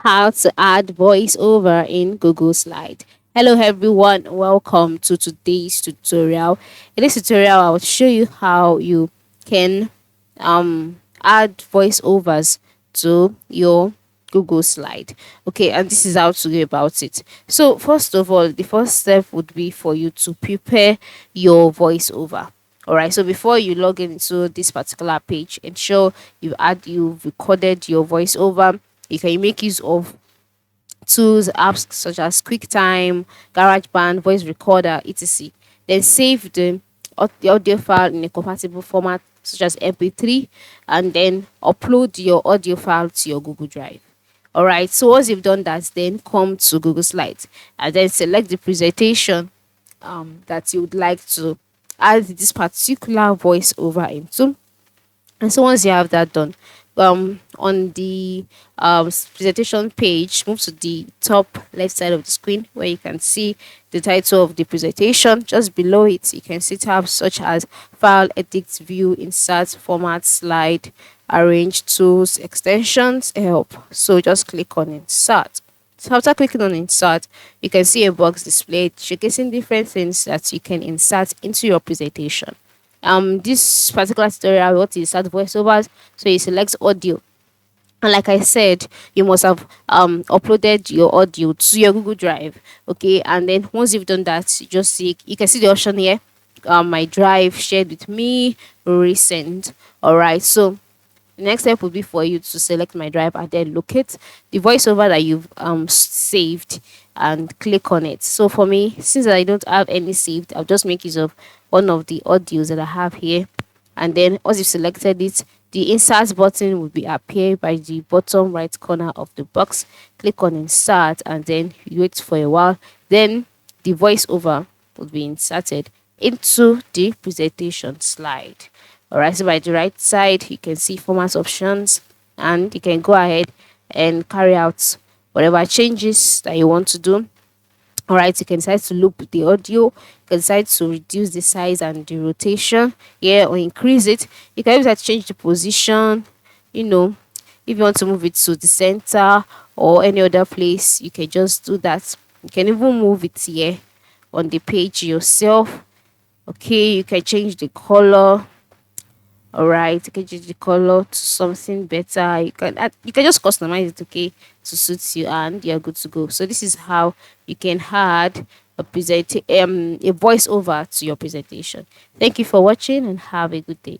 how to add voiceover in Google Slide. Hello everyone, welcome to today's tutorial. In this tutorial, I will show you how you can add voiceovers to your Google Slide. Okay, and this is how to go about it. So first of all, the first step would be for you to prepare your voiceover. All right, so before you log into this particular page, ensure you've recorded your voiceover. You can make use of tools, apps such as QuickTime, GarageBand, Voice Recorder, etc. Then save the audio file in a compatible format such as MP3, and then upload your audio file to your Google Drive. All right. So once you've done that, then come to Google Slides and then select the presentation that you would like to add this particular voiceover into. And so once you have that done, on the presentation page, move to the top left side of the screen where you can see the title of the presentation. Just below it, you can see tabs such as File, Edit, View, Insert, Format, Slide, Arrange, Tools, Extensions, Help. So just click on Insert. So after clicking on Insert, you can see a box displayed showcasing different things that you can insert into your presentation. This particular tutorial what is start voiceovers, so you select audio, and like I said, you must have uploaded your audio to your Google Drive. Okay, and then once you've done that, you can see the option here, my drive, shared with me, recent. All right, so the next step would be for you to select my drive and then locate the voiceover that you've saved and click on it. So for me, since I don't have any saved, I'll just make use of one of the audios that I have here. And then once you've selected it, the insert button will be appear by the bottom right corner of the box. Click on insert and then you wait for a while. Then the voiceover will be inserted into the presentation slide. Alright, so by the right side, you can see format options and you can go ahead and carry out whatever changes that you want to do. Alright, you can decide to loop the audio, you can decide to reduce the size and the rotation, yeah, or increase it. You can even change the position, you know, if you want to move it to the center or any other place, you can just do that. You can even move it here on the page yourself. Okay, you can change the color. All right, you can change the color to something better. You can just customize it, okay, to suit you, and you're good to go. So this is how you can add a voiceover to your presentation. Thank you for watching and have a good day.